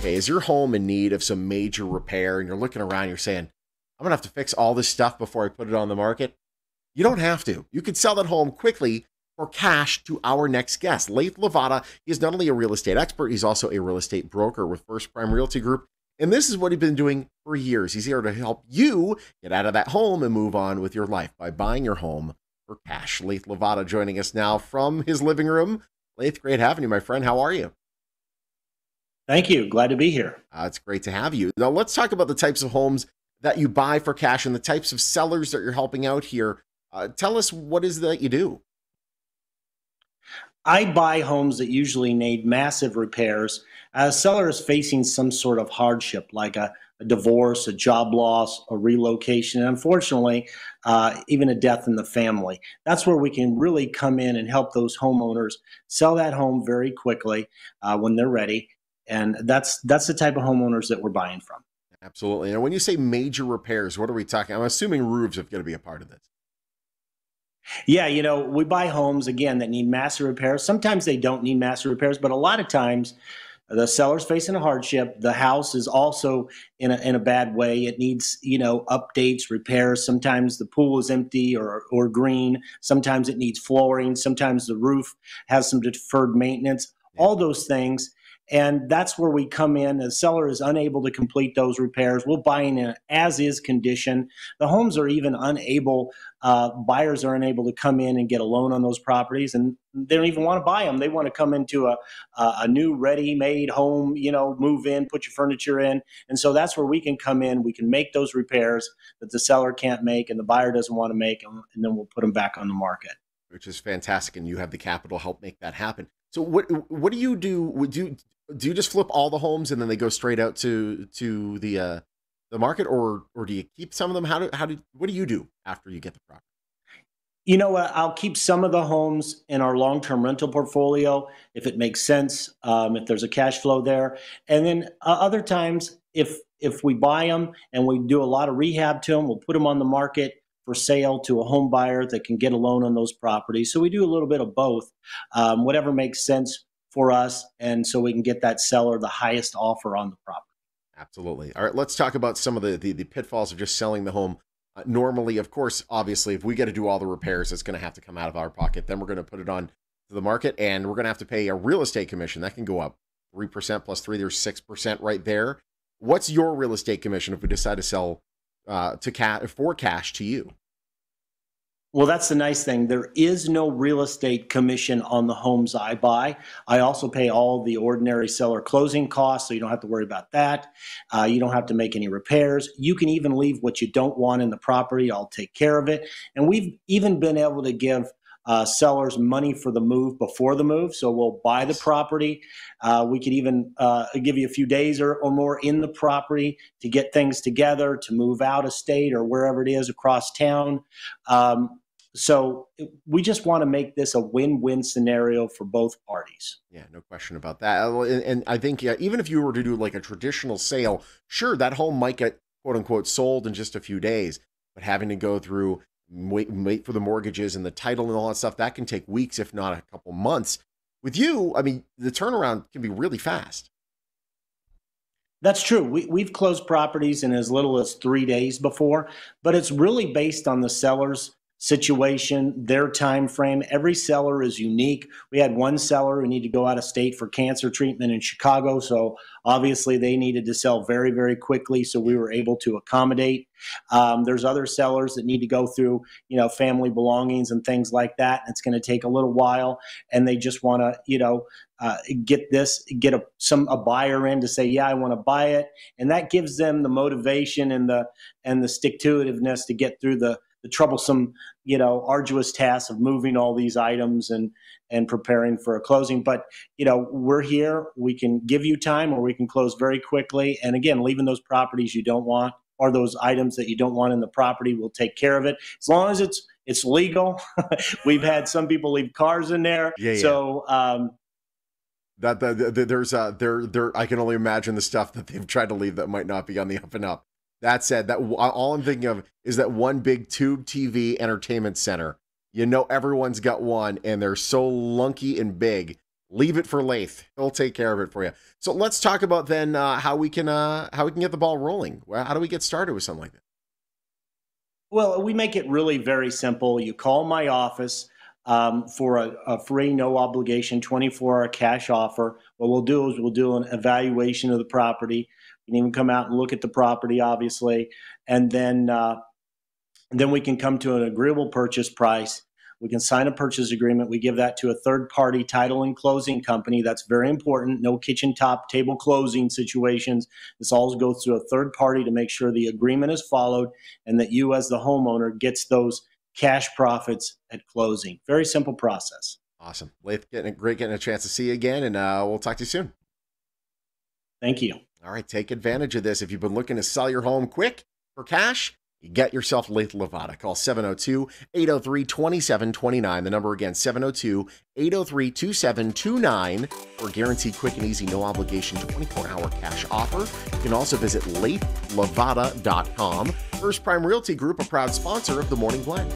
Okay, is your home in need of some major repair and you're looking around, you're saying, I'm gonna have to fix all this stuff before I put it on the market? You don't have to. You can sell that home quickly for cash to our next guest. Laith Lavada, he is not only a real estate expert, he's also a real estate broker with First Prime Realty Group. And this is what he's been doing for years. He's here to help you get out of that home and move on with your life by buying your home for cash. Laith Lavada joining us now from his living room. Laith, great having you, my friend. How are you? Thank you. Glad to be here. It's great to have you. Now, let's talk about the types of homes that you buy for cash and the types of sellers that you're helping out here. Tell us what is that you do. I buy homes that usually need massive repairs. A seller is facing some sort of hardship, like a divorce, a job loss, a relocation, and unfortunately, even a death in the family. That's where we can really come in and help those homeowners sell that home very quickly when they're ready. And that's the type of homeowners that we're buying from. Absolutely. And when you say major repairs, what are we talking? I'm assuming roofs are going to be a part of this. Yeah, we buy homes, again, that need massive repairs. Sometimes they don't need massive repairs, but a lot of times the seller's facing a hardship. The house is also in a bad way. It needs, updates, repairs. Sometimes the pool is empty or green. Sometimes it needs flooring. Sometimes the roof has some deferred maintenance, all those things. And that's where we come in. The seller is unable to complete those repairs. We'll buy in an as-is condition. The homes are even unable, buyers are unable to come in and get a loan on those properties, and they don't even want to buy them. They want to come into a new ready-made home, move in, put your furniture in. And so that's where we can come in. We can make those repairs that the seller can't make and the buyer doesn't want to make, and then we'll put them back on the market. Which is fantastic, and you have the capital to help make that happen. So what do you do? Do you just flip all the homes and then they go straight out to the market, or do you keep some of them? What do you do after you get the property? You know what? I'll keep some of the homes in our long-term rental portfolio if it makes sense, if there's a cash flow there. And then other times, if we buy them and we do a lot of rehab to them, we'll put them on the market for sale to a home buyer that can get a loan on those properties. So we do a little bit of both, whatever makes sense for us, and so we can get that seller the highest offer on the property. Absolutely. All right, let's talk about some of the pitfalls of just selling the home. Normally, of course, obviously, if we got to do all the repairs, it's going to have to come out of our pocket. Then we're going to put it on to the market, and we're going to have to pay a real estate commission. That can go up 3% plus 3, there's 6% right there. What's your real estate commission if we decide to sell for cash to you? Well, that's the nice thing. There is no real estate commission on the homes I buy. I also pay all the ordinary seller closing costs, so you don't have to worry about that. You don't have to make any repairs. You can even leave what you don't want in the property. I'll take care of it. And we've even been able to give sellers money for the move before the move. So we'll buy the property. We could even give you a few days or more in the property to get things together, to move out of state or wherever it is across town. So we just want to make this a win-win scenario for both parties. Yeah, no question about that. And I think even if you were to do like a traditional sale, sure, that home might get quote unquote sold in just a few days, but having to go through wait for the mortgages and the title and all that stuff, that can take weeks, if not a couple months. With you, I mean, the turnaround can be really fast. That's true. We've closed properties in as little as 3 days before, but it's really based on the seller's situation, their time frame. Every seller is unique. We had one seller who needed to go out of state for cancer treatment in Chicago, so obviously they needed to sell very, very quickly, so we were able to accommodate. There's other sellers that need to go through, family belongings and things like that. It's going to take a little while, and they just want to, get a buyer in to say, yeah, I want to buy it, and that gives them the motivation and the stick-to-itiveness to get through the troublesome, arduous task of moving all these items and preparing for a closing. But, we're here. We can give you time, or we can close very quickly. And again, leaving those properties you don't want or those items that you don't want in the property, we'll take care of it. As long as it's legal. We've had some people leave cars in there. Yeah. So, I can only imagine the stuff that they've tried to leave that might not be on the up and up. That said, that all I'm thinking of is that one big tube TV entertainment center. Everyone's got one, and they're so lunky and big. Leave it for Lath. He'll take care of it for you. So let's talk about then how we can get the ball rolling. How do we get started with something like that? Well, we make it really very simple. You call my office for a free, no obligation, 24-hour cash offer. What we'll do is we'll do an evaluation of the property. You can even come out and look at the property, obviously, and then we can come to an agreeable purchase price. We can sign a purchase agreement. We give that to a third-party title and closing company. That's very important. No kitchen top table closing situations. This all goes through a third party to make sure the agreement is followed and that you as the homeowner gets those cash profits at closing. Very simple process. Awesome. Lath, great getting a chance to see you again, and we'll talk to you soon. Thank you. All right, take advantage of this. If you've been looking to sell your home quick for cash, you get yourself Lath Levada. Call 702-803-2729. The number again, 702-803-2729 for a guaranteed quick and easy, no obligation, 24-hour cash offer. You can also visit LathLevada.com. First Prime Realty Group, a proud sponsor of The Morning Blend.